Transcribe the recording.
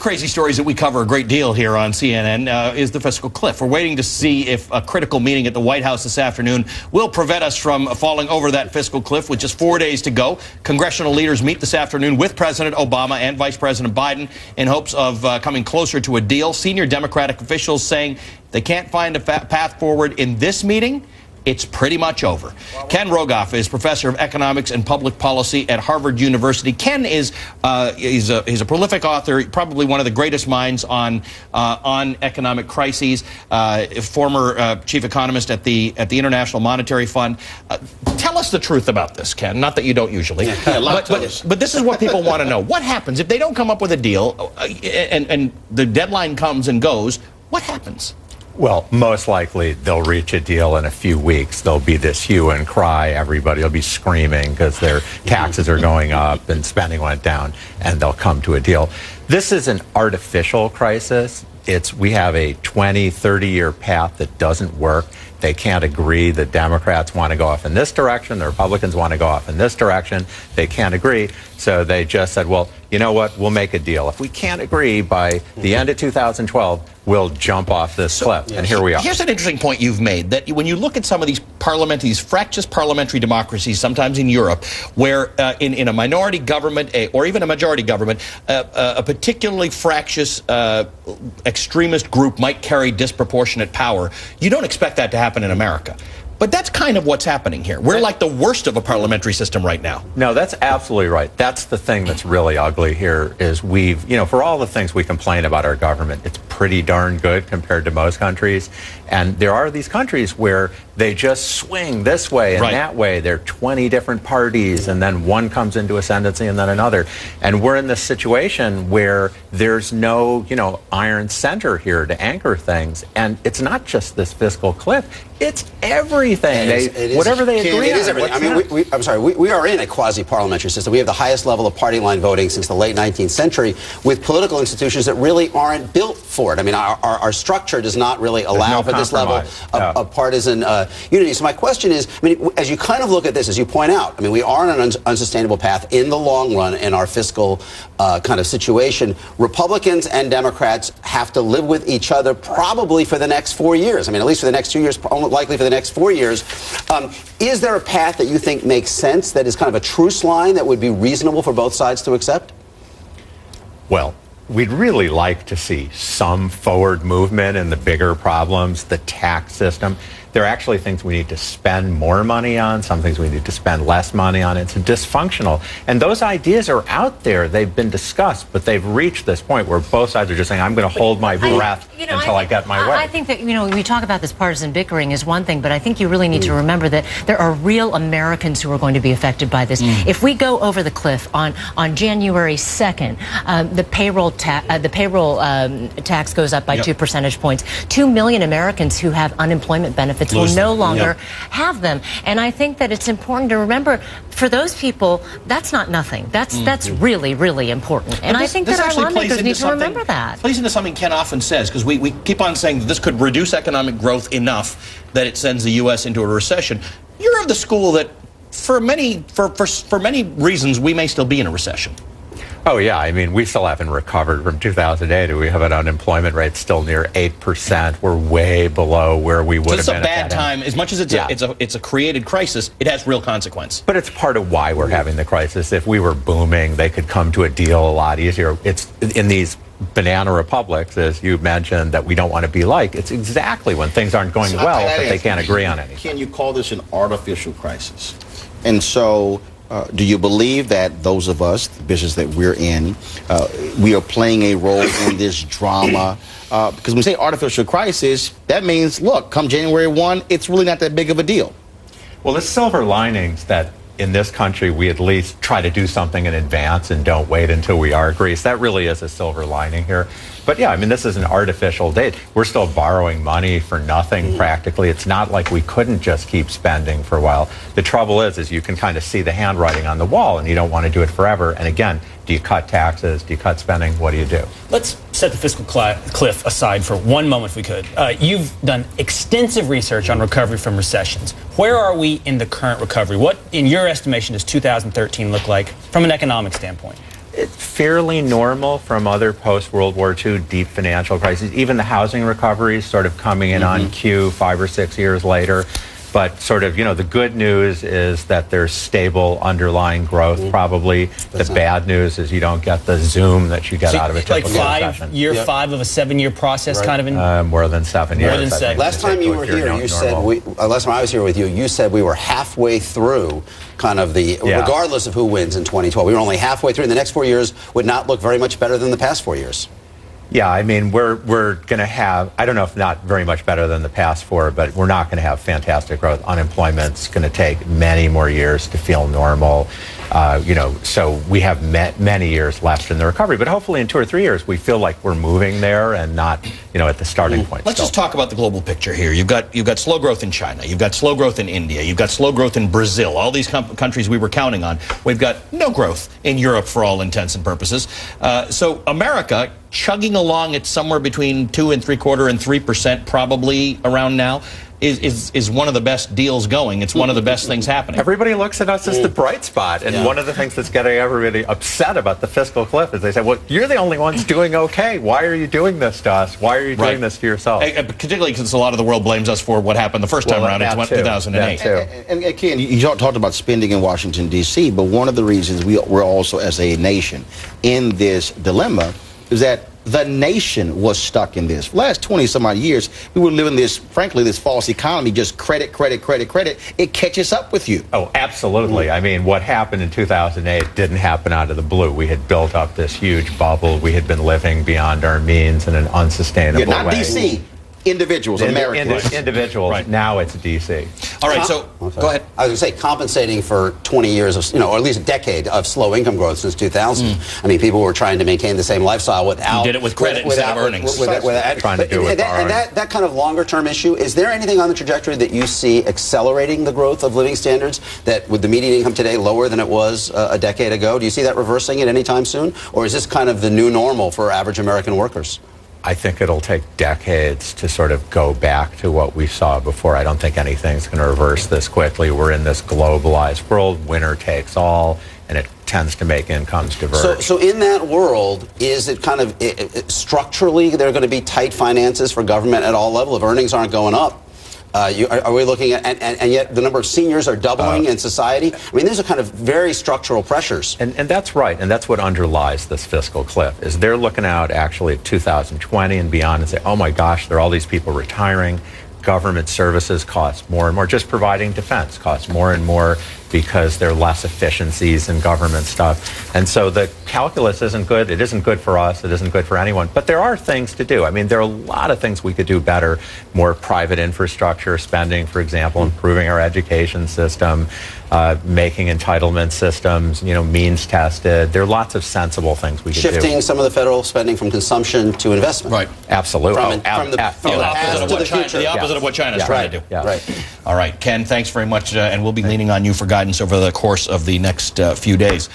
the crazy stories that we cover a great deal here on CNN is the fiscal cliff. We're waiting to see if a critical meeting at the White House this afternoon will prevent us from falling over that fiscal cliff with just 4 days to go. Congressional leaders meet this afternoon with President Obama and Vice President Biden in hopes of coming closer to a deal. Senior Democratic officials saying they can't find a path forward in this meeting. It's pretty much over. Ken Rogoff is professor of economics and public policy at Harvard University. Ken is he's a prolific author, probably one of the greatest minds on economic crises. Former chief economist at the International Monetary Fund. Tell us the truth about this, Ken. Not that you don't usually. But this is what people want to know. What happens if they don't come up with a deal and the deadline comes and goes? What happens? Well, most likely they'll reach a deal in a few weeks. There'll be this hue and cry. Everybody will be screaming because their taxes are going up and spending went down, and they'll come to a deal. This is an artificial crisis. We have a 20, 30-year path that doesn't work. They can't agree. The Democrats want to go off in this direction. The Republicans want to go off in this direction. They can't agree. So they just said, well, you know what? We'll make a deal. If we can't agree by the end of 2012, we'll jump off this cliff. And here we are. Here's an interesting point you've made, that when you look at some of these fractious parliamentary democracies, sometimes in Europe, where in a minority government or even a majority government, a particularly fractious extremist group might carry disproportionate power. You don't expect that to happen in America. But that's kind of what's happening here. We're like the worst of a parliamentary system right now. No, that's absolutely right. That's the thing that's really ugly here is for all the things we complain about our government, it's pretty darn good compared to most countries. And there are these countries where they just swing this way and that way. There are 20 different parties, and then one comes into ascendancy and then another. And we're in this situation where there's no, iron center here to anchor things. And it's not just this fiscal cliff. It's everything. Whatever they agree on. It is everything. I mean, I'm sorry, we are in a quasi-parliamentary system. We have the highest level of party line voting since the late 19th century with political institutions that really aren't built for it. I mean, our structure does not really allow for this level of partisan unity. So my question is, as you kind of look at this, as you point out, we are on an unsustainable path in the long run in our fiscal kind of situation. Republicans and Democrats have to live with each other probably for the next 4 years. At least for the next 2 years, likely for the next 4 years. Is there a path that you think makes sense, that is kind of a truce line that would be reasonable for both sides to accept? Well, we'd really like to see some forward movement in the bigger problems, the tax system. There are actually things we need to spend more money on, some things we need to spend less money on. It's dysfunctional. And those ideas are out there. They've been discussed, but they've reached this point where both sides are just saying, I'm going to hold my breath until I get my way. I think that, we talk about this partisan bickering is one thing, but I think you really need to remember that there are real Americans who are going to be affected by this. If we go over the cliff on January 2nd, the payroll tax goes up by 2 percentage points. 2 million Americans who have unemployment benefits will no longer have them. And I think that it's important to remember, for those people, that's not nothing. That's really, really important. And I think that our lawmakers need to remember that. Plays into something Ken often says, because we keep on saying that this could reduce economic growth enough that it sends the U.S. into a recession. You're of the school that for many reasons we may still be in a recession. Oh, yeah. We still haven't recovered from 2008. We have an unemployment rate still near 8%. We're way below where we would have been. It's a bad time. As much as it's a created crisis, it has real consequence. But it's part of why we're having the crisis. If we were booming, they could come to a deal a lot easier. It's in these banana republics, as you mentioned, that we don't want to be like. It's exactly when things aren't going well that they can't agree on anything. Can you call this an artificial crisis? And so do you believe that those of us, the business that we're in, we are playing a role in this drama? Because when we say artificial crisis, that means, look, come January 1, it's really not that big of a deal. Well, the silver linings that in this country we at least try to do something in advance and don't wait until we are Greece. That really is a silver lining here. But yeah, this is an artificial date. We're still borrowing money for nothing practically. It's not like we couldn't just keep spending for a while. The trouble is you can kind of see the handwriting on the wall, and you don't want to do it forever. And again, do you cut taxes? Do you cut spending? What do you do? Let's set the fiscal cliff aside for one moment if we could. You've done extensive research on recovery from recessions. Where are we in the current recovery? What, in your estimation, does 2013 look like from an economic standpoint? fairly normal from other post-World War II deep financial crises. Even the housing recovery is sort of coming in on cue 5 or 6 years later. But sort of, the good news is that there's stable underlying growth, probably. The bad news is you don't get the zoom that you get out of a typical recession. Year 5 of a 7-year process, kind of in more than 7 years. More than 7. Last time you were here, you said last time I was here with you, you said we were halfway through kind of the regardless of who wins in 2012. We were only halfway through, and the next 4 years would not look very much better than the past 4 years. Yeah, I mean, we're going to have, I don't know if not very much better than the past 4, but we're not going to have fantastic growth. Unemployment's going to take many more years to feel normal. So we have many years left in the recovery. But hopefully in 2 or 3 years, we feel like we're moving there and not, at the starting point. Let's just talk about the global picture here. You've got slow growth in China. You've got slow growth in India. You've got slow growth in Brazil. All these countries we were counting on. We've got no growth in Europe for all intents and purposes. So America chugging along at somewhere between 2 3/4 and 3% probably around now is one of the best deals going. It's one of the best things happening. Everybody looks at us as the bright spot, and one of the things that's getting everybody upset about the fiscal cliff is they say, well, you're the only ones doing okay. Why are you doing this to us? Why are you doing this to yourself? Particularly because a lot of the world blames us for what happened the first time around in 2008. And Ken, you talked about spending in Washington, D.C., but one of the reasons we're also, as a nation, in this dilemma is that the nation was stuck in this. For the last 20-some-odd years, we were living this, frankly, this false economy, just credit. It catches up with you. Oh, absolutely. I mean, what happened in 2008 didn't happen out of the blue. We had built up this huge bubble. We had been living beyond our means in an unsustainable way. Not D.C., individuals, Americans. Individuals. Right. Now it's D.C. All right, so go ahead. I was going to say, compensating for 20 years of, or at least a decade of slow income growth since 2000. I mean, people were trying to maintain the same lifestyle without... You did it with credit instead of earnings. Trying to do it with borrowing. And that kind of longer-term issue, is there anything on the trajectory that you see accelerating the growth of living standards, that with the median income today lower than it was a decade ago? Do you see that reversing at any time soon? Or is this kind of the new normal for average American workers? I think it'll take decades to sort of go back to what we saw before. I don't think anything's going to reverse this quickly. We're in this globalized world, winner takes all, and it tends to make incomes diverge. So in that world, is it kind of structurally there are going to be tight finances for government at all levels if earnings aren't going up? Are we looking at, and yet the number of seniors are doubling in society? I mean, these are kind of very structural pressures. And that's right, and that's what underlies this fiscal cliff, is they're looking out actually at 2020 and beyond and say, oh my gosh, there are all these people retiring. Government services cost more and more. Just providing defense costs more and more because there are less efficiencies in government stuff. And so the calculus isn't good. It isn't good for us. It isn't good for anyone. But there are things to do. I mean, there are a lot of things we could do better. More private infrastructure spending, for example, improving our education system, making entitlement systems, means tested. There are lots of sensible things we could do. Shifting some of the federal spending from consumption to investment. Right. Absolutely. From the past to the future. The opposite of what China's trying to do. Yeah. Right. All right, Ken, thanks very much, and we'll be leaning on you for guidance over the course of the next few days.